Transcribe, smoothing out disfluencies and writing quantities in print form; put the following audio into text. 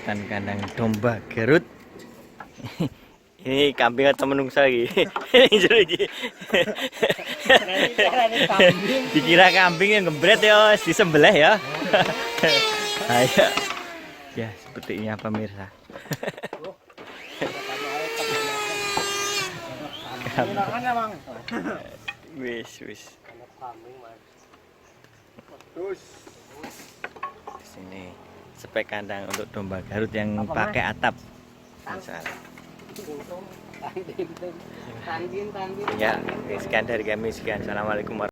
pembuatan kandang domba Garut. Ini kambing atau menungsa lagi? Dikira kambing yang gembret ya, disembelih ya. Ayo. Ya, sepertinya pemirsa. Wis. Sini spek kandang untuk domba Garut yang pakai atap. Ya, sekian dari kami. Assalamualaikum warahmatullahi wabarakatuh.